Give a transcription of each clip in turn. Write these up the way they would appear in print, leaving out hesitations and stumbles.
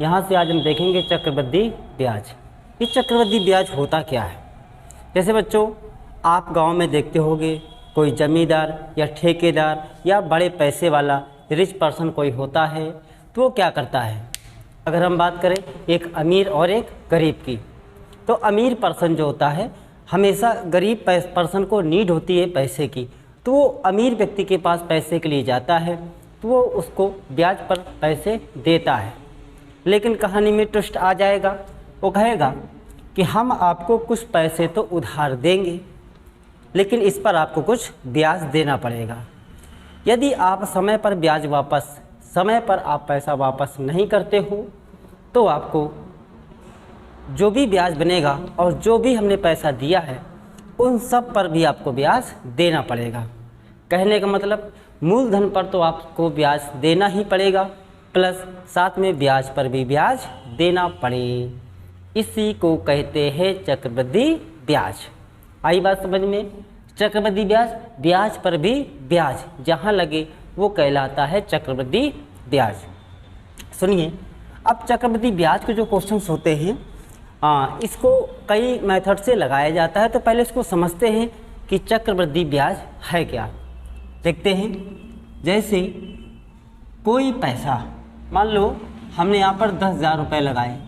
यहाँ से आज हम देखेंगे चक्रवृद्धि ब्याज। ये चक्रवृद्धि ब्याज होता क्या है? जैसे बच्चों, आप गांव में देखते होंगे कोई ज़मींदार या ठेकेदार या बड़े पैसे वाला रिच पर्सन कोई होता है, तो वो क्या करता है? अगर हम बात करें एक अमीर और एक गरीब की, तो अमीर पर्सन जो होता है हमेशा गरीब पर्सन को नीड होती है पैसे की, तो वो अमीर व्यक्ति के पास पैसे के लिए जाता है, तो वो उसको ब्याज पर पैसे देता है। लेकिन कहानी में ट्विस्ट आ जाएगा, वो कहेगा कि हम आपको कुछ पैसे तो उधार देंगे, लेकिन इस पर आपको कुछ ब्याज देना पड़ेगा। यदि आप समय पर आप पैसा वापस नहीं करते हो, तो आपको जो भी ब्याज बनेगा और जो भी हमने पैसा दिया है उन सब पर भी आपको ब्याज देना पड़ेगा। कहने का मतलब मूलधन पर तो आपको ब्याज देना ही पड़ेगा, प्लस साथ में ब्याज पर भी ब्याज देना पड़े। इसी को कहते हैं चक्रवृद्धि ब्याज। आई बात समझ में? चक्रवृद्धि ब्याज, ब्याज पर भी ब्याज जहाँ लगे वो कहलाता है चक्रवृद्धि ब्याज। सुनिए, अब चक्रवृद्धि ब्याज के जो क्वेश्चंस होते हैं इसको कई मेथड से लगाया जाता है। तो पहले इसको समझते हैं कि चक्रवृद्धि ब्याज है क्या। देखते हैं, जैसे कोई पैसा, मान लो हमने यहाँ पर 10,000 रुपये लगाए,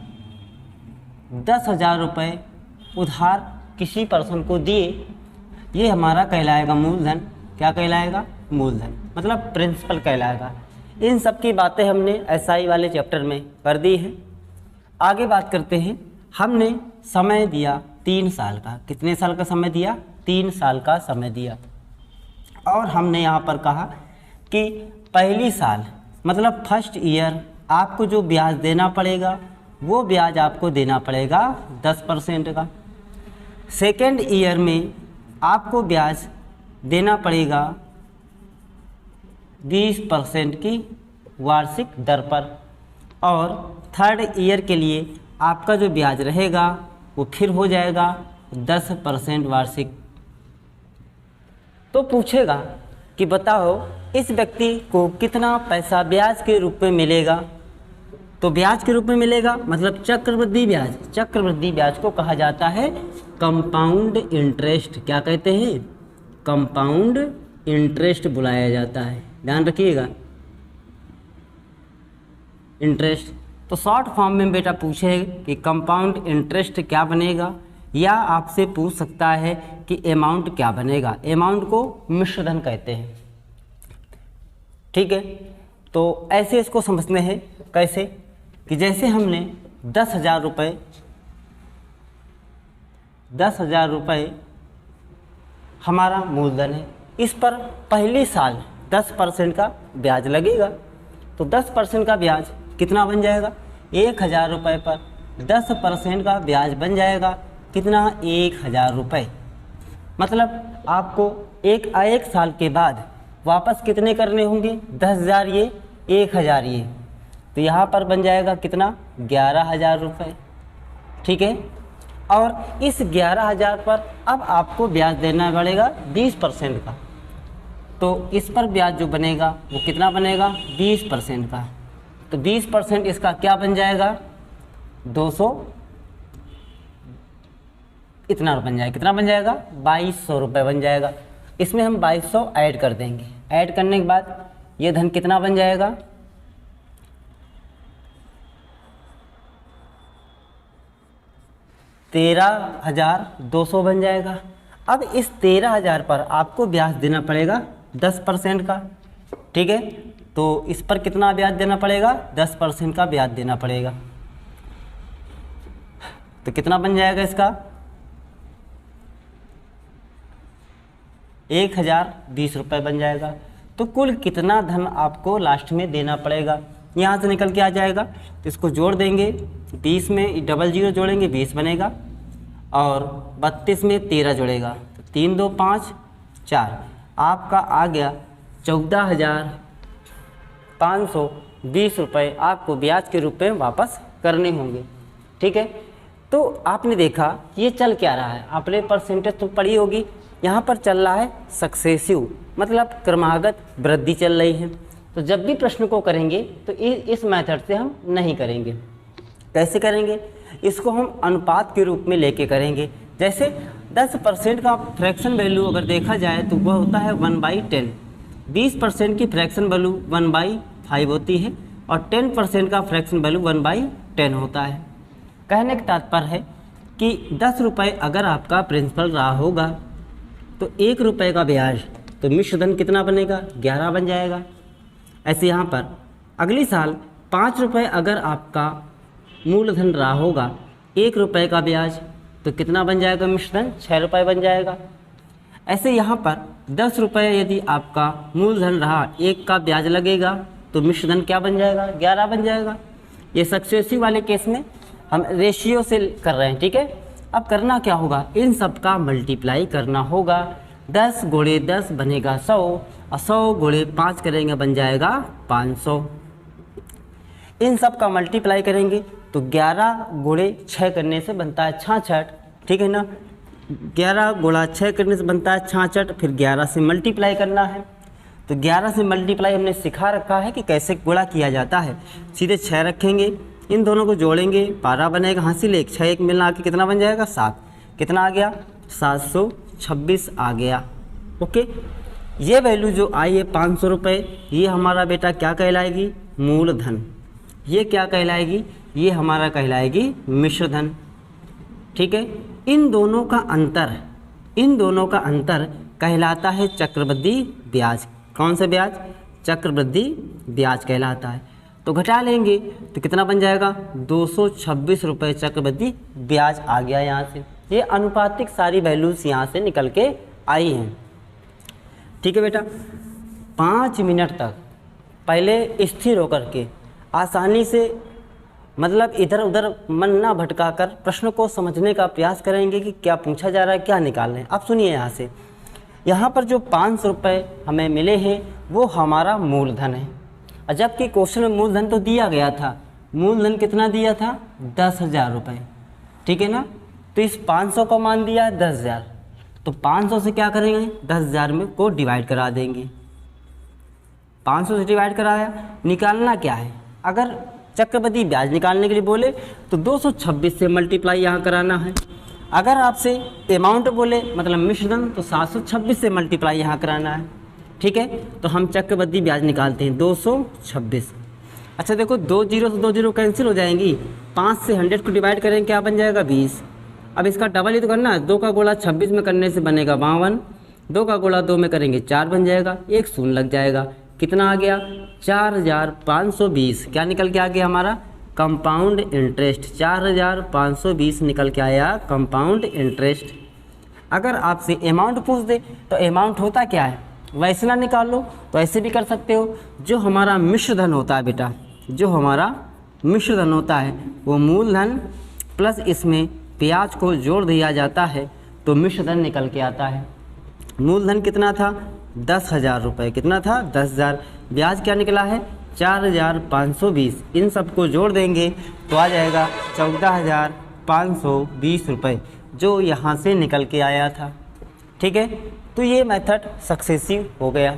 10,000 रुपये उधार किसी पर्सन को दिए, ये हमारा कहलाएगा मूलधन। क्या कहलाएगा? मूलधन, मतलब प्रिंसिपल कहलाएगा। इन सब की बातें हमने एसआई वाले चैप्टर में कर दी है। आगे बात करते हैं, हमने समय दिया 3 साल का। कितने साल का समय दिया? 3 साल का समय दिया। और हमने यहाँ पर कहा कि पहली साल मतलब फर्स्ट ईयर आपको जो ब्याज देना पड़ेगा वो ब्याज आपको देना पड़ेगा 10% का। सेकेंड ईयर में आपको ब्याज देना पड़ेगा 20% की वार्षिक दर पर। और थर्ड ईयर के लिए आपका जो ब्याज रहेगा वो फिर हो जाएगा 10% वार्षिक। तो पूछेगा कि बताओ इस व्यक्ति को कितना पैसा ब्याज के रूप में मिलेगा? तो ब्याज के रूप में मिलेगा मतलब चक्रवृद्धि ब्याज। चक्रवृद्धि ब्याज को कहा जाता है कंपाउंड इंटरेस्ट। क्या कहते हैं? कंपाउंड इंटरेस्ट बुलाया जाता है, ध्यान रखिएगा, इंटरेस्ट। तो शॉर्ट फॉर्म में बेटा पूछे कि कंपाउंड इंटरेस्ट क्या बनेगा, या आपसे पूछ सकता है कि अमाउंट क्या बनेगा। अमाउंट को मिश्रधन कहते हैं, ठीक है। तो ऐसे इसको समझते हैं कैसे कि जैसे हमने 10,000 रुपये हमारा मूलधन है, इस पर पहली साल 10% का ब्याज लगेगा। तो 10% का ब्याज कितना बन जाएगा? 1,000 रुपये पर 10% का ब्याज बन जाएगा कितना? 1,000 रुपये। मतलब आपको एक साल के बाद वापस कितने करने होंगे? 10,000 ये, 1,000 ये। तो यहाँ पर बन जाएगा कितना? 11,000 रुपये, ठीक है। और इस 11,000 पर अब आपको ब्याज देना पड़ेगा 20% का। तो इस पर ब्याज जो बनेगा वो कितना बनेगा? 20% का। तो 20% इसका क्या बन जाएगा? 200 इतना बन जाएगा। कितना बन जाएगा? 2,200 रुपये बन जाएगा। इसमें हम 2,200 ऐड कर देंगे। ऐड करने के बाद ये धन कितना बन जाएगा? 13,200 बन जाएगा। अब इस 13,000 पर आपको ब्याज देना पड़ेगा 10% का, ठीक है। तो इस पर कितना ब्याज देना पड़ेगा? 10% का ब्याज देना पड़ेगा। तो कितना बन जाएगा इसका? 1,020 रुपये बन जाएगा। तो कुल कितना धन आपको लास्ट में देना पड़ेगा? यहाँ से निकल के आ जाएगा। तो इसको जोड़ देंगे, 20 में 00 जोड़ेंगे 20 बनेगा, और 32 में 13 जोड़ेगा तो 3 2 5 4, आपका आ गया 14,520 रुपये आपको ब्याज के रूप में वापस करने होंगे, ठीक है। तो आपने देखा ये चल क्या रहा है, आपने परसेंटेज तो पढ़ी होगी। यहाँ पर चल रहा है सक्सेसिव, मतलब क्रमागत वृद्धि चल रही है। तो जब भी प्रश्न को करेंगे तो इस मेथड से हम नहीं करेंगे, कैसे करेंगे? इसको हम अनुपात के रूप में लेके करेंगे। जैसे 10% का फ्रैक्शन वैल्यू अगर देखा जाए तो वह होता है 1/10। 20% की फ्रैक्शन वैल्यू 1/5 होती है और 10% का फ्रैक्शन वैल्यू 1/10 होता है। कहने का तात्पर्य है कि 10 रुपये अगर आपका प्रिंसिपल रहा होगा तो 1 रुपये का ब्याज, तो मिश्र धन कितना बनेगा? 11 बन जाएगा। ऐसे यहाँ पर अगली साल 5 रुपये अगर आपका मूलधन रहा होगा, 1 रुपये का ब्याज, तो कितना बन जाएगा मिश्र धन? 6 रुपये बन जाएगा। ऐसे यहाँ पर 10 रुपये यदि आपका मूलधन रहा, 1 का ब्याज लगेगा, तो मिश्र धन क्या बन जाएगा? 11 बन जाएगा। ये सक्सेसिव वाले केस में हम रेशियो से कर रहे हैं, ठीक है। अब करना क्या होगा? इन सब का मल्टीप्लाई करना होगा। 10 गुणे 10 बनेगा 100 और 100 गुणे 5 करेंगे बन जाएगा 500। इन सब का मल्टीप्लाई करेंगे तो 11 गुणे 6 करने से बनता है 66, ठीक है ना। 11 गुणा 6 करने से बनता है 66, फिर 11 से मल्टीप्लाई करना है। तो 11 से मल्टीप्लाई हमने सिखा रखा है कि कैसे गुणा किया जाता है। सीधे 6 रखेंगे, इन दोनों को जोड़ेंगे, 12 बनेगा, हासिल 1, 6 1 मिलना के कितना बन जाएगा? 7। कितना आ गया? 726 आ गया। ओके, ये वैल्यू जो आई है 500 रुपये, ये हमारा बेटा क्या कहलाएगी? मूलधन। ये क्या कहलाएगी? ये हमारा कहलाएगी मिश्र धन, ठीक है। इन दोनों का अंतर कहलाता है चक्रवृद्धि ब्याज। कौन सा ब्याज? चक्रवृद्धि ब्याज कहलाता है। तो घटा लेंगे तो कितना बन जाएगा? 226 रुपये चक्रवृद्धि ब्याज आ गया यहाँ से। ये अनुपातिक सारी वैल्यूज यहाँ से निकल के आई हैं, ठीक है बेटा। 5 मिनट तक पहले स्थिर होकर के आसानी से, मतलब इधर उधर मन ना भटका कर प्रश्न को समझने का प्रयास करेंगे कि क्या पूछा जा रहा है, क्या निकालना है। अब सुनिए यहाँ से, यहाँ पर जो 500 रुपये हमें मिले हैं वो हमारा मूलधन है। और जबकि क्वेश्चन में मूलधन तो दिया गया था, मूलधन कितना दिया था? 10,000 रुपये, ठीक है ना। तो इस 500 का मान दिया है 10,000, तो 500 से क्या करेंगे? 10,000 में को डिवाइड करा देंगे। 500 से डिवाइड कराया, निकालना क्या है? अगर चक्रवृद्धि ब्याज निकालने के लिए बोले तो 226 से मल्टीप्लाई यहाँ कराना है। अगर आपसे अमाउंट बोले मतलब मिश्रधन, तो 726 से मल्टीप्लाई यहाँ कराना है, ठीक है। तो हम चक्रवृद्धि ब्याज निकालते हैं 226। अच्छा देखो, 2 0 से 2 0 कैंसिल हो जाएंगी। 5 से 100 को डिवाइड करेंगे, क्या बन जाएगा? 20। अब इसका डबल ही तो करना है। 2 का गुणा 26 में करने से बनेगा 52। 2 का गुणा 2 में करेंगे 4 बन जाएगा, 1 शून्य लग जाएगा। कितना आ गया? 4520। क्या निकल के आ गया हमारा? Compound interest. 4520 निकल के आया कंपाउंड इंटरेस्ट। अगर आपसे अमाउंट पूछ दे तो अमाउंट होता क्या है, वैसे ना निकाल लो तो ऐसे भी कर सकते हो। जो हमारा मिश्रधन होता है बेटा, जो हमारा मिश्रधन होता है वो मूलधन प्लस इसमें ब्याज को जोड़ दिया जाता है तो मिश्रधन निकल के आता है। मूलधन कितना था? 10,000 रुपये। कितना था? 10,000। ब्याज क्या निकला है? 4,520। इन सबको जोड़ देंगे तो आ जाएगा 14,520 रुपये, जो यहाँ से निकल के आया था, ठीक है। तो ये मेथड सक्सेसिव हो गया।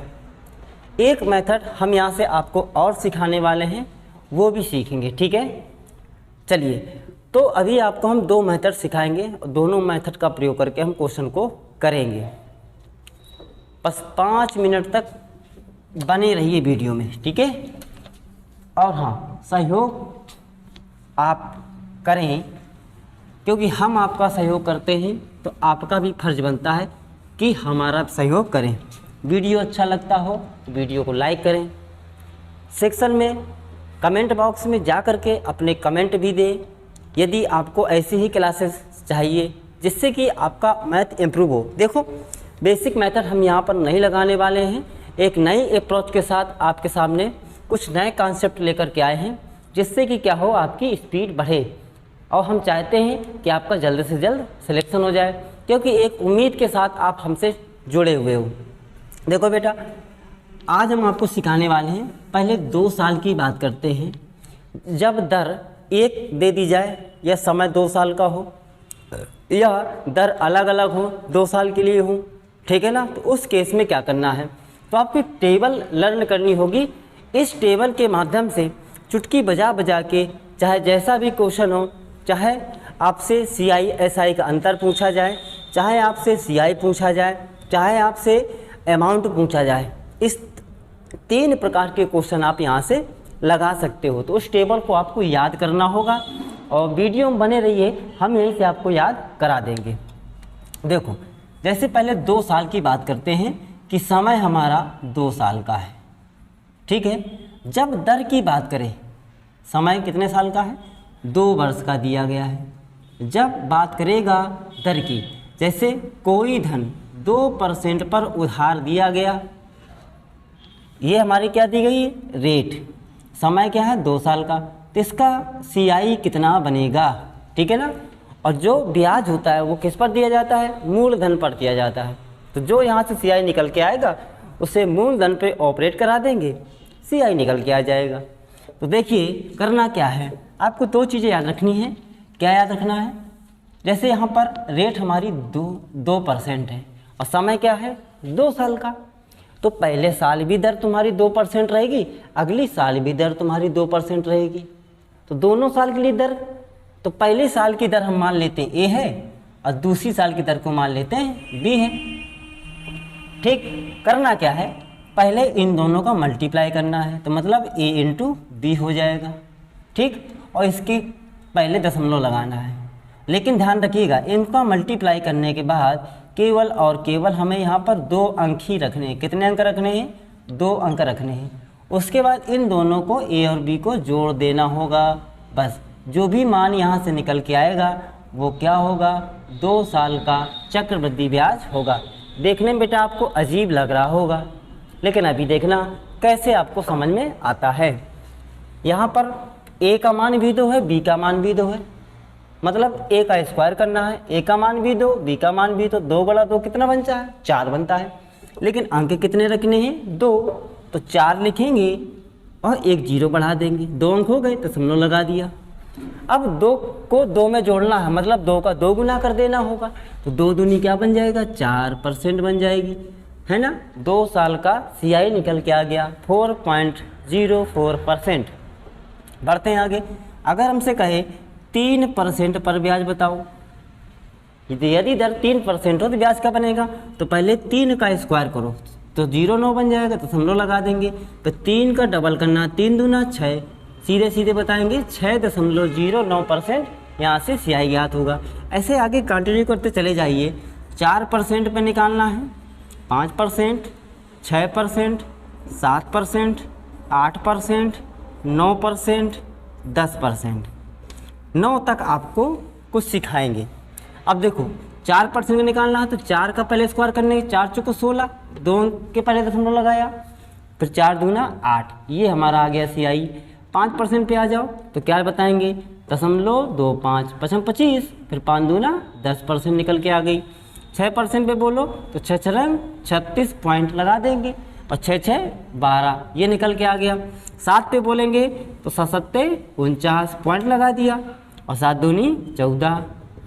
एक मेथड हम यहाँ से आपको और सिखाने वाले हैं, वो भी सीखेंगे, ठीक है। चलिए, तो अभी आपको हम 2 मेथड सिखाएंगे, दोनों मेथड का प्रयोग करके हम क्वेश्चन को करेंगे। बस 5 मिनट तक बने रहिए वीडियो में, ठीक है। और हाँ, सहयोग आप करें, क्योंकि हम आपका सहयोग करते हैं तो आपका भी फर्ज बनता है कि हमारा सहयोग करें। वीडियो अच्छा लगता हो तो वीडियो को लाइक करें। सेक्शन में कमेंट बॉक्स में जा कर के अपने कमेंट भी दें। यदि आपको ऐसी ही क्लासेस चाहिए जिससे कि आपका मैथ इम्प्रूव हो। देखो, बेसिक मेथड हम यहाँ पर नहीं लगाने वाले हैं, एक नई अप्रोच के साथ आपके सामने कुछ नए कॉन्सेप्ट लेकर के आए हैं, जिससे कि क्या हो, आपकी स्पीड बढ़े। और हम चाहते हैं कि आपका जल्द से जल्द सिलेक्शन हो जाए, क्योंकि एक उम्मीद के साथ आप हमसे जुड़े हुए हो। देखो बेटा, आज हम आपको सिखाने वाले हैं, पहले 2 साल की बात करते हैं। जब दर 1 दे दी जाए या समय 2 साल का हो या दर अलग अलग हो, 2 साल के लिए हो, ठीक है ना, तो उस केस में क्या करना है, तो आपको टेबल लर्न करनी होगी। इस टेबल के माध्यम से चुटकी बजा बजा के चाहे जैसा भी क्वेश्चन हो, चाहे आपसे CI SI का अंतर पूछा जाए, चाहे आपसे CI पूछा जाए, चाहे आपसे अमाउंट पूछा जाए, इस 3 प्रकार के क्वेश्चन आप यहाँ से लगा सकते हो। तो उस टेबल को आपको याद करना होगा और वीडियो में बने रहिए, हम यहीं से आपको याद करा देंगे। देखो, जैसे पहले 2 साल की बात करते हैं कि समय हमारा 2 साल का है, ठीक है। जब दर की बात करें, समय कितने साल का है, 2 वर्ष का दिया गया है। जब बात करेगा दर की, जैसे कोई धन 2% पर उधार दिया गया, ये हमारी क्या दी गई है, रेट। समय क्या है, 2 साल का, तो इसका CI कितना बनेगा, ठीक है ना। और जो ब्याज होता है वो किस पर दिया जाता है, मूलधन पर दिया जाता है। तो जो यहाँ से CI निकल के आएगा उसे मूलधन पे ऑपरेट करा देंगे, CI निकल के आ जाएगा। तो देखिए करना क्या है, आपको 2 चीज़ें याद रखनी है। क्या याद रखना है, जैसे यहाँ पर रेट हमारी 2% है और समय क्या है, 2 साल का। तो पहले साल भी दर तुम्हारी 2% रहेगी, अगली साल भी दर तुम्हारी 2% रहेगी। तो दोनों साल के लिए दर, तो पहले साल की दर हम मान लेते हैं A है और दूसरी साल की दर को मान लेते हैं B है, ठीक। करना क्या है, पहले इन दोनों का मल्टीप्लाई करना है, तो मतलब A इंटू B हो जाएगा, ठीक। और इसके पहले दशमलव लगाना है। लेकिन ध्यान रखिएगा, इनका मल्टीप्लाई करने के बाद केवल और केवल हमें यहाँ पर 2 अंक ही रखने हैं। कितने अंक रखने हैं, 2 अंक रखने हैं। उसके बाद इन दोनों को A और B को जोड़ देना होगा। बस जो भी मान यहाँ से निकल के आएगा वो क्या होगा, 2 साल का चक्रवृद्धि ब्याज होगा। देखने में बेटा आपको अजीब लग रहा होगा, लेकिन अभी देखना कैसे आपको समझ में आता है। यहाँ पर A का मान भी 2 है, B का मान भी 2 है, मतलब A का स्क्वायर करना है। A का मान भी 2, B का मान भी 2, 2 गुणा 2 कितना बनता है, 4 बनता है। लेकिन अंक कितने रखने हैं, 2, तो 4 लिखेंगे और 1 0 बढ़ा देंगे, 2 अंक हो गए, दशमलव लगा दिया। अब 2 को 2 में जोड़ना है, मतलब 2 का 2 गुना कर देना होगा, तो 2 दूनी क्या बन जाएगा, 4% बन जाएगी, है ना। 2 साल का CI निकल के आ गया 4.04%। बढ़ते हैं आगे। अगर हमसे कहे 3% पर ब्याज बताओ, यदि दर 3% हो तो ब्याज क्या बनेगा, तो पहले 3 का स्क्वायर करो तो 0.9 बन जाएगा, तो दशमलव लगा देंगे। तो 3 का डबल करना, 3 दूना 6, सीधे सीधे बताएंगे 6.09% यहाँ से CI ज्ञात होगा। ऐसे आगे कंटिन्यू करते चले जाइए। 4% पे निकालना है, 5%, 6%, 7%, 8%, 9%, 10%। 9 तक आपको कुछ सिखाएंगे। अब देखो 4% का निकालना है तो 4 का पहले स्क्वायर करने, 4 चौको 16, 2 के पहले दशमलव लगाया, फिर 4 दूना 8, ये हमारा आ गया CI। 5% पे आ जाओ तो क्या बताएंगे, 0.25, 25, फिर 5 दूना 10% निकल के आ गई। 6% पे बोलो तो 6 छरंग 36 पॉइंट लगा देंगे और 6 6 12, ये निकल के आ गया। 7 पे बोलेंगे तो 7 7 49 पॉइंट लगा दिया और 7 दूनी 14,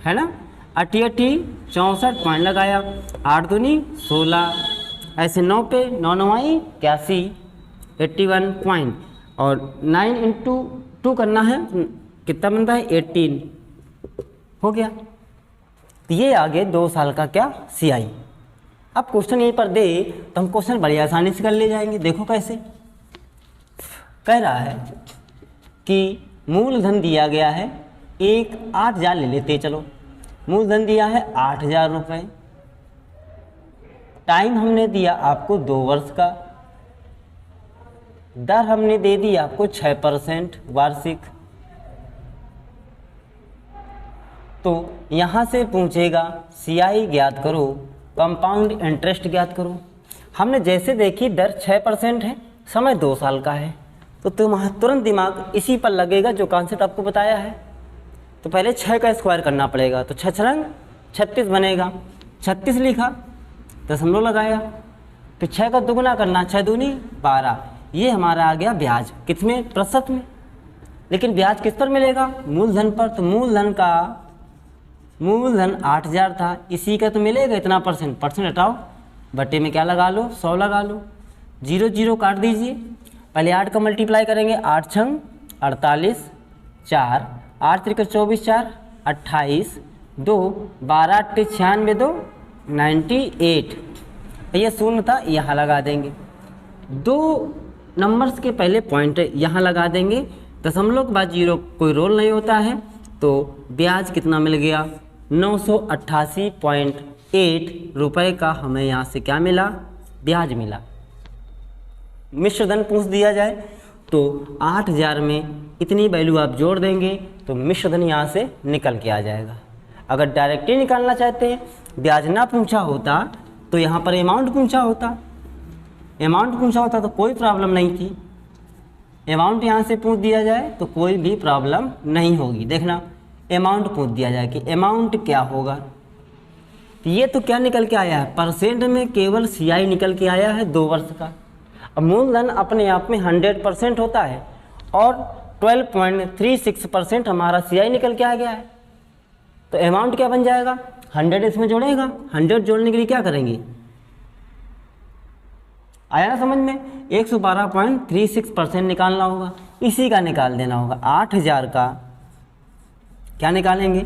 है ना। 8 8 64 पॉइंट लगाया, 8 दूनी 16, ऐसे 9 पे 9 9 81, 81 पॉइंट, और 9 इंटू 2 करना है, कितना बनता है, 18 हो गया। तो ये आगे 2 साल का क्या, CI। अब क्वेश्चन यहीं पर दे तो हम क्वेश्चन बड़ी आसानी से कर ले जाएंगे। देखो कैसे कह रहा है कि मूलधन दिया गया है 8,000 ले लेते, चलो मूलधन दिया है 8,000 रुपये, टाइम हमने दिया आपको 2 वर्ष का, दर हमने दे दी आपको 6% वार्षिक। तो यहाँ से पूछेगा CI ज्ञात करो, कंपाउंड इंटरेस्ट ज्ञात करो। हमने जैसे देखी दर 6% है, समय 2 साल का है, तो तुम्हारा तुरंत दिमाग इसी पर लगेगा जो कॉन्सेप्ट आपको बताया है। तो पहले 6 का स्क्वायर करना पड़ेगा, तो 6 छरंग 36 बनेगा, 36 लिखा, दशमलव लगाया, फिर 6 का दुगुना करना, 6 दूनी 12, ये हमारा आ गया ब्याज, किसमें, प्रतिशत में। लेकिन ब्याज किस पर मिलेगा, मूलधन पर। तो मूलधन 8,000 था, इसी का तो मिलेगा इतना परसेंट, परसेंट हटाओ, बटे में क्या लगा लो, 100 लगा लो, 0 0 काट दीजिए। पहले 8 का मल्टीप्लाई करेंगे, 8 छंग 48, 4, 8 त्रिक 24, 4 28, 2 12 8 96, 2 98। ये शून्य था, यहाँ लगा देंगे। 2 नंबर्स के पहले पॉइंट यहाँ लगा देंगे। दशमलव के बाद 0 कोई रोल नहीं होता है, तो ब्याज कितना मिल गया? 988.8 रुपये का हमें यहाँ से क्या मिला? ब्याज मिला। मिश्र धन पूछ दिया जाए तो 8000 में इतनी वैल्यू आप जोड़ देंगे तो मिश्र धन यहाँ से निकल के आ जाएगा। अगर डायरेक्ट ही निकालना चाहते हैं, ब्याज ना पूछा होता तो यहाँ पर अमाउंट पूछा होता, तो कोई प्रॉब्लम नहीं थी। अमाउंट यहाँ से पूछ दिया जाए तो कोई भी प्रॉब्लम नहीं होगी। देखना, अमाउंट पूछ दिया जाए कि अमाउंट क्या होगा, तो ये तो क्या निकल के आया है? परसेंट में केवल CI निकल के आया है 2 वर्ष का। अब मूलधन अपने आप में 100% होता है और 12.36% हमारा CI निकल के आ गया है, तो अमाउंट क्या बन जाएगा? 100 इसमें जोड़ेगा। 100 जोड़ने के लिए क्या करेंगे? आया ना समझ में? 112.36% निकालना होगा, इसी का निकाल देना होगा। 8000 का क्या निकालेंगे?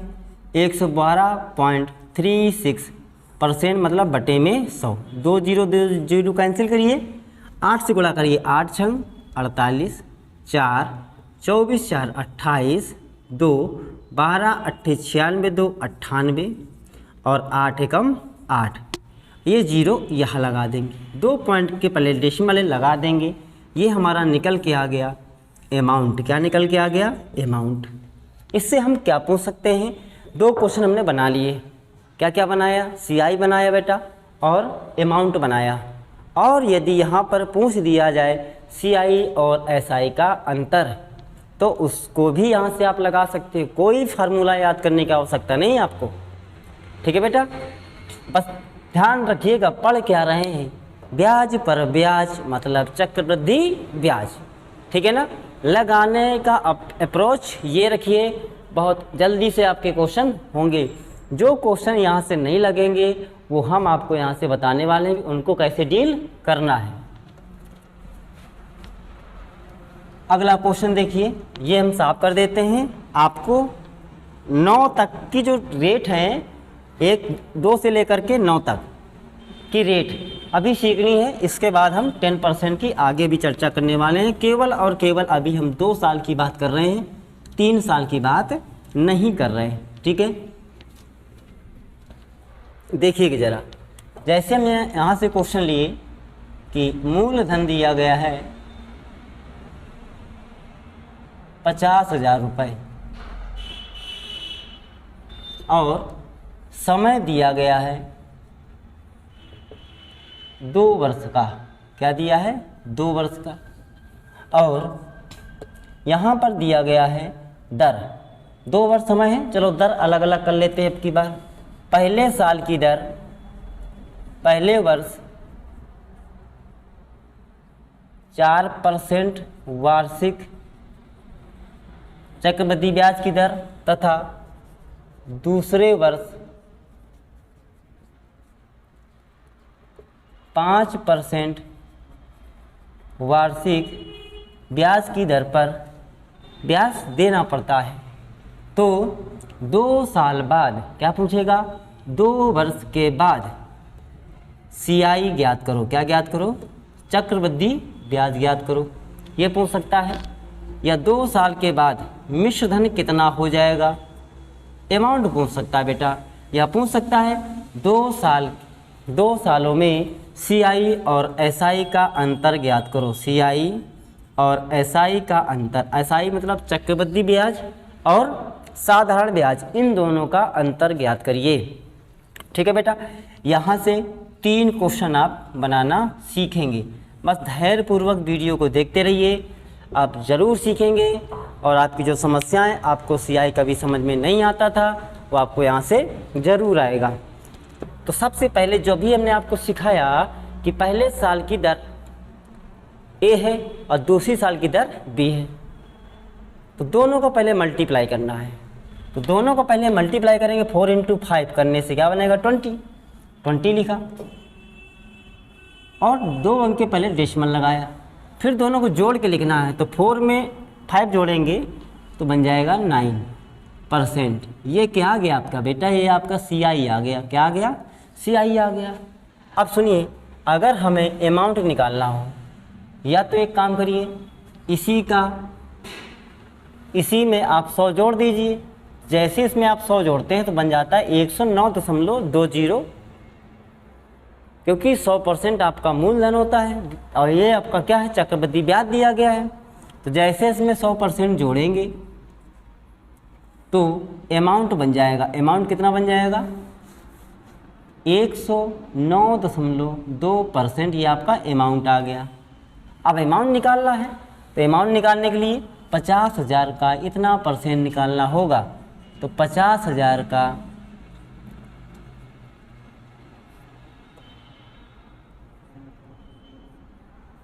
112.36% मतलब बटे में 100। 2 0 कैंसिल करिए, 8 से गुणा करिए, 8 छंग 48, 4 24 4 28, 2 12 8 96, 2 98 और 8 एकम 8। ये 0 यहाँ लगा देंगे, 2 पॉइंट के पहले डेसिमल लगा देंगे। ये हमारा निकल के आ गया अमाउंट। क्या निकल के आ गया? अमाउंट। इससे हम क्या पूछ सकते हैं? 2 क्वेश्चन हमने बना लिए। क्या क्या बनाया? CI बनाया बेटा और अमाउंट बनाया। और यदि यहाँ पर पूछ दिया जाए CI और SI का अंतर, तो उसको भी यहाँ से आप लगा सकते हैं। कोई फार्मूला याद करने की आवश्यकता नहीं है आपको। ठीक है बेटा, बस ध्यान रखिएगा, पढ़ क्या रहे हैं? ब्याज पर ब्याज मतलब चक्रवृद्धि ब्याज। ठीक है ना? लगाने का अप्रोच ये रखिए, बहुत जल्दी से आपके क्वेश्चन होंगे। जो क्वेश्चन यहाँ से नहीं लगेंगे वो हम आपको यहाँ से बताने वाले हैं, उनको कैसे डील करना है। अगला क्वेश्चन देखिए, ये हम साफ कर देते हैं। आपको 9 तक की जो रेट हैं, 1 2 से लेकर के 9 तक की रेट अभी सीखनी है। इसके बाद हम 10% की आगे भी चर्चा करने वाले हैं। केवल और केवल अभी हम 2 साल की बात कर रहे हैं, 3 साल की बात नहीं कर रहे हैं। ठीक है, देखिएगा ज़रा। जैसे हमने यहाँ से क्वेश्चन लिए कि मूलधन दिया गया है 50,000 रुपये और समय दिया गया है 2 वर्ष का। क्या दिया है? 2 वर्ष का। और यहाँ पर दिया गया है दर। 2 वर्ष समय है, चलो दर अलग अलग कर लेते हैं अब की बार। पहले साल की दर, पहले वर्ष 4% वार्षिक चक्रवृद्धि ब्याज की दर तथा दूसरे वर्ष 5% वार्षिक ब्याज की दर पर ब्याज देना पड़ता है। तो 2 साल बाद क्या पूछेगा? 2 वर्ष के बाद CI ज्ञात करो। क्या ज्ञात करो? चक्रवृद्धि ब्याज ज्ञात करो। ये पूछ सकता है। या 2 साल के बाद मिश्र धन कितना हो जाएगा? अमाउंट पूछ सकता है बेटा। यह पूछ सकता है 2 सालों में CI और SI का अंतर ज्ञात करो। CI और SI का अंतर, SI मतलब चक्रवृद्धि ब्याज और साधारण ब्याज, इन दोनों का अंतर ज्ञात करिए। ठीक है बेटा, यहाँ से 3 क्वेश्चन आप बनाना सीखेंगे। बस धैर्यपूर्वक वीडियो को देखते रहिए, आप ज़रूर सीखेंगे। और आपकी जो समस्याएं आपको CI कभी समझ में नहीं आता था वो आपको यहाँ से ज़रूर आएगा। तो सबसे पहले जो भी हमने आपको सिखाया कि पहले साल की दर A है और दूसरी साल की दर B है, तो दोनों को पहले मल्टीप्लाई करना है। तो दोनों को पहले मल्टीप्लाई करेंगे। 4 × 5 करने से क्या बनेगा? 20 लिखा और 2 अंक के पहले डेसिमल लगाया। फिर दोनों को जोड़ के लिखना है। तो 4 में 5 जोड़ेंगे तो बन जाएगा 9%। ये क्या आ गया आपका बेटा, ये आपका CI आ गया। क्या आ गया? CI आ गया। अब सुनिए, अगर हमें अमाउंट निकालना हो, या तो एक काम करिए, इसी में आप 100 जोड़ दीजिए। जैसे इसमें आप 100 जोड़ते हैं तो बन जाता है 109.20, क्योंकि 100% आपका मूलधन होता है और ये आपका क्या है, चक्रवृद्धि ब्याज दिया गया है। तो जैसे इसमें 100% जोड़ेंगे तो अमाउंट बन जाएगा। अमाउंट कितना बन जाएगा? 109.2%। ये आपका अमाउंट आ गया। अब अमाउंट निकालना है, तो अमाउंट निकालने के लिए 50,000 का इतना % निकालना होगा। तो 50,000 का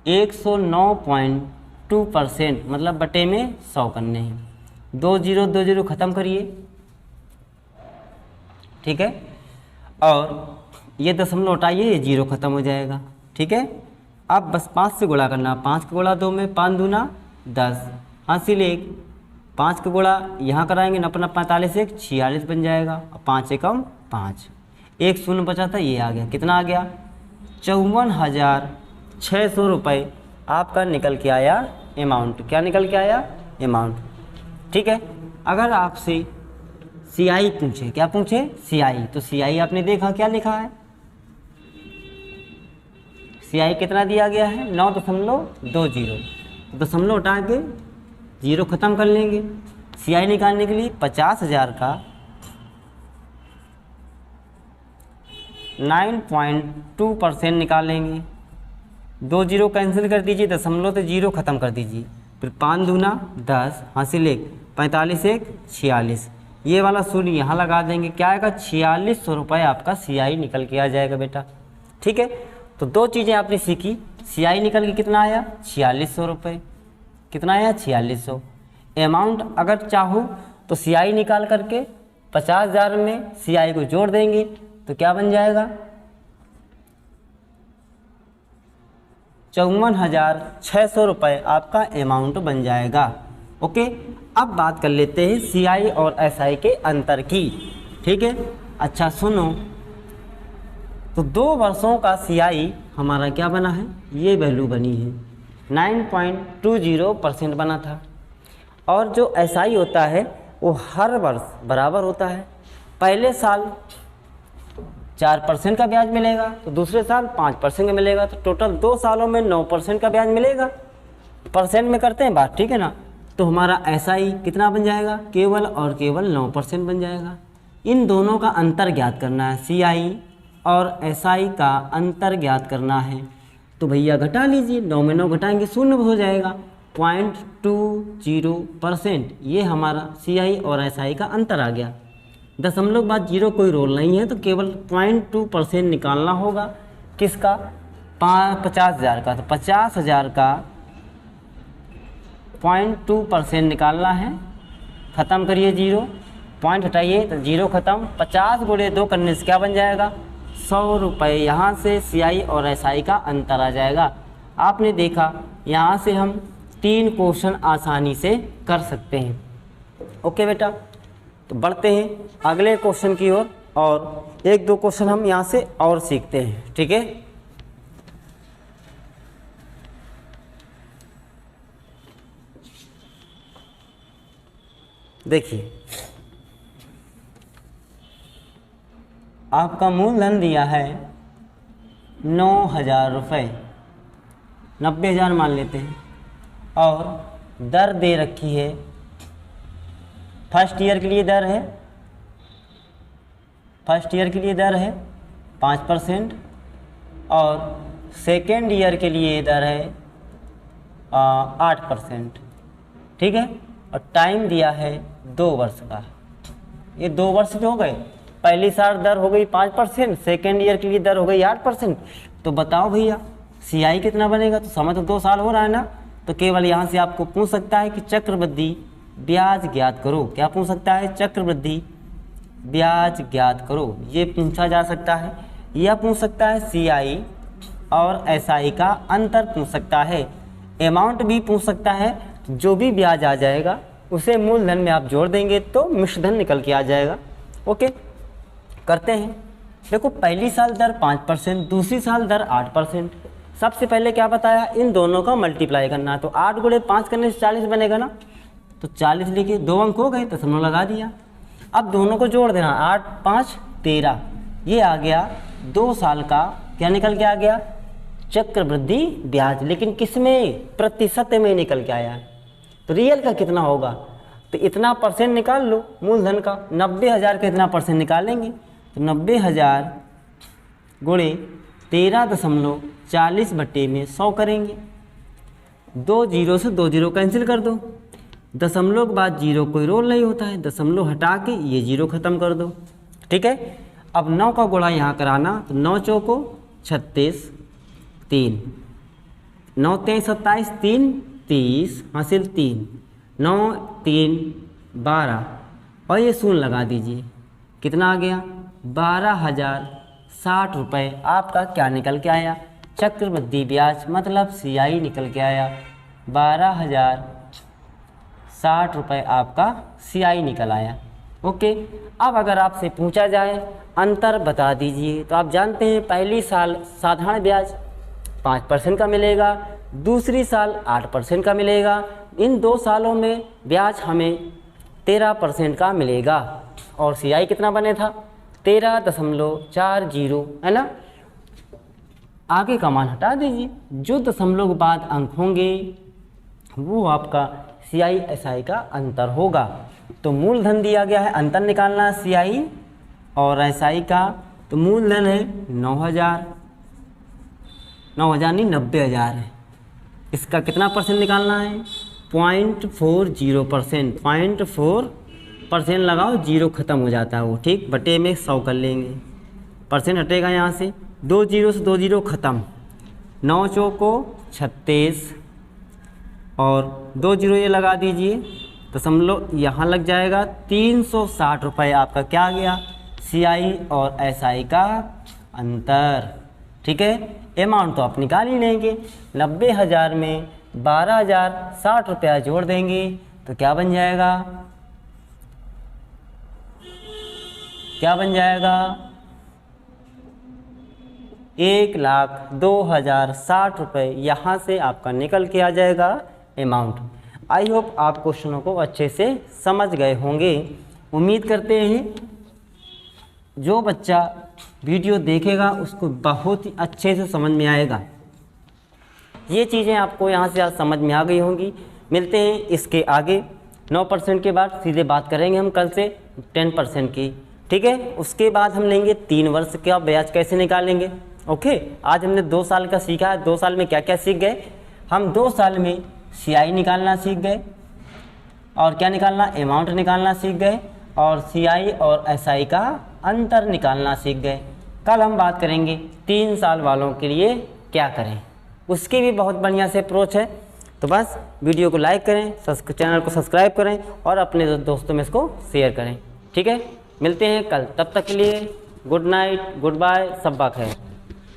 109.2% मतलब बटे में 100 करने हैं। 2 0 ख़त्म करिए, ठीक है। और ये दशमलव हटाइए, ये 0 ख़त्म हो जाएगा, ठीक है। अब बस 5 से गुणा करना। 5 का गुणा 2 में, 5 दूना 10, हासिल 1। 5 का गुणा यहाँ कराएंगे, 9 45 1 46 बन जाएगा। और 5 एकम 5, 1 शून्य बचा था, ये आ गया। कितना आ गया? 54,600 रुपये आपका निकल के आया अमाउंट। क्या निकल के आया? अमाउंट, ठीक है। अगर आपसे CI पूछे, क्या पूछे? CI, तो CI आपने देखा क्या लिखा है? CI कितना दिया गया है? 9.20। दशमलव हटा के 0 ख़त्म कर लेंगे। CI निकालने के लिए 50,000 का 9.2% निकालेंगे। 2 0 कैंसिल कर दीजिए, दशमलव से 0 ख़त्म कर दीजिए। फिर 5 दूना 10, हासिल 1, 45 1 46। ये वाला शून्य यहाँ लगा देंगे। क्या आएगा? 4600 रुपये आपका CI निकल के आ जाएगा बेटा, ठीक है। तो 2 चीज़ें आपने सीखी। CI निकल के कितना आया? 4600 रुपये। कितना आया? 4600। अमाउंट अगर चाहो तो CI निकाल करके 50,000 में CI को जोड़ देंगे तो क्या बन जाएगा? 54,600 रुपये आपका अमाउंट बन जाएगा। ओके, अब बात कर लेते हैं CI और SI के अंतर की, ठीक है। अच्छा सुनो, तो 2 वर्षों का CI हमारा क्या बना है? ये वैल्यू बनी है, 9.20% बना था। और जो SI होता है वो हर वर्ष बराबर होता है। पहले साल 4% का ब्याज मिलेगा, तो दूसरे साल 5% का मिलेगा, तो टोटल 2 सालों में 9% का ब्याज मिलेगा। परसेंट में करते हैं बात, ठीक है ना। तो हमारा SI कितना बन जाएगा? केवल और केवल 9% बन जाएगा। इन दोनों का अंतर ज्ञात करना है, CI और SI का अंतर ज्ञात करना है। तो भैया घटा लीजिए, 9 में 9 घटाएंगे, 0 हो जाएगा। 0.20%, ये हमारा CI और SI का अंतर आ गया। दशमलव बाद 0 कोई रोल नहीं है, तो केवल 0.2% निकालना होगा। किसका? 50,000 का। तो 50,000 का 0.2% निकालना है। ख़त्म करिए, 0 पॉइंट हटाइए तो 0 ख़त्म। 50 गुणे 2 करने से क्या बन जाएगा? 100 रुपये। यहाँ से CI और SI का अंतर आ जाएगा। आपने देखा, यहाँ से हम 3 क्वेश्चन आसानी से कर सकते हैं। ओके बेटा, तो बढ़ते हैं अगले क्वेश्चन की ओर, और 1-2 क्वेश्चन हम यहाँ से और सीखते हैं, ठीक है। देखिए, आपका मूलधन दिया है 9,000 रुपये, 90,000 मान लेते हैं, और दर दे रखी है। फर्स्ट ईयर के लिए दर है, 5%, और सेकेंड ईयर के लिए दर है 8%, ठीक है। और टाइम दिया है 2 वर्ष का। ये 2 वर्ष जो हो गए, पहली साल दर हो गई 5%, सेकेंड ईयर के लिए दर हो गई 8%। तो बताओ भैया CI कितना बनेगा? तो समय तो 2 साल हो रहा है ना, तो केवल यहाँ से आपको पूछ सकता है कि चक्रवृद्धि ब्याज ज्ञात करो। क्या पूछ सकता है? चक्रवृद्धि ब्याज ज्ञात करो, ये पूछा जा सकता है। यह पूछ सकता है CI और SI का अंतर पूछ सकता है। अमाउंट भी पूछ सकता है। जो भी ब्याज आ जाएगा उसे मूलधन में आप जोड़ देंगे तो मिश्र धन निकल के आ जाएगा। ओके, करते हैं। देखो पहली साल दर 5%, दूसरी साल दर 8%। सबसे पहले क्या बताया, इन दोनों का मल्टीप्लाई करना। तो 8 गुणे 5 करने से 40 बनेगा ना, तो 40 लिखे, 2 अंक हो गए, दशमलव लगा दिया। अब दोनों को जोड़ देना, 8 5 13, ये आ गया 2 साल का क्या निकल के आ गया, चक्रवृद्धि ब्याज। लेकिन किस में, प्रतिशत में निकल के आया। तो रियल का कितना होगा, तो इतना परसेंट निकाल लो मूलधन का। 90,000 का इतना परसेंट निकालेंगे, तो 90,000 गुणे 13.40 बटे में 100 करेंगे। 2 जीरो से 2 जीरो कैंसिल कर दो, दशमलव के बाद जीरो कोई रोल नहीं होता है, दशमलव हटा के ये जीरो ख़त्म कर दो। ठीक है, अब 9 का गुणा यहाँ कराना, तो 9 चौको 36, 3, 9 3 27, 3 30, हासिल 3, 9 3 12, और ये शून्य लगा दीजिए, कितना आ गया, 12,060 रुपये आपका क्या निकल के आया, चक्रवृद्धि ब्याज मतलब CI निकल के आया। 12,060 रुपये आपका CI निकल आया। ओके, अब अगर आपसे पूछा जाए अंतर बता दीजिए, तो आप जानते हैं पहली साल साधारण ब्याज 5% का मिलेगा, दूसरी साल 8% का मिलेगा। इन 2 सालों में ब्याज हमें 13% का मिलेगा। और CI कितना बने था, 13.40, है ना। आगे का मान हटा दीजिए, जो दशमलव के बाद अंक होंगे वो आपका CI SI का अंतर होगा। तो मूलधन दिया गया है, अंतर निकालना CI और SI का। तो मूलधन है 9,000 नहीं 90,000 है। इसका कितना परसेंट निकालना है, 0.40%। 0.4% लगाओ, जीरो ख़त्म हो जाता है वो, ठीक, बटे में 100 कर लेंगे, परसेंट हटेगा यहाँ से, 2 जीरो से 2 जीरो ख़त्म, 9 चौको 36 और 2 जीरो ये लगा दीजिए, दशमलव यहाँ लग जाएगा। 360 रुपये आपका क्या आ गया, CI और SI का अंतर। ठीक है, अमाउंट तो आप निकाल ही लेंगे। 90,000 में 12,060 रुपया जोड़ देंगे तो क्या बन जाएगा, क्या बन जाएगा, 1,02,060 रुपये यहाँ से आपका निकल के आ जाएगा अमाउंट। आई होप आप क्वेश्चनों को अच्छे से समझ गए होंगे। उम्मीद करते हैं जो बच्चा वीडियो देखेगा उसको बहुत ही अच्छे से समझ में आएगा। ये चीज़ें आपको यहाँ से आज समझ में आ गई होंगी। मिलते हैं इसके आगे 9% के बाद सीधे बात करेंगे हम कल से 10% की। ठीक है, उसके बाद हम लेंगे 3 वर्ष का ब्याज कैसे निकालेंगे। ओके, आज हमने 2 साल का सीखा है। 2 साल में क्या क्या सीख गए हम, 2 साल में CI निकालना सीख गए और क्या निकालना, अमाउंट निकालना सीख गए और CI और SI का अंतर निकालना सीख गए। कल हम बात करेंगे 3 साल वालों के लिए क्या करें, उसकी भी बहुत बढ़िया से अप्रोच है। तो बस वीडियो को लाइक करें, चैनल को सब्सक्राइब करें और अपने दोस्तों में इसको शेयर करें। ठीक है, मिलते हैं कल, तब तक के लिए गुड नाइट, गुड बाय, सब खैर।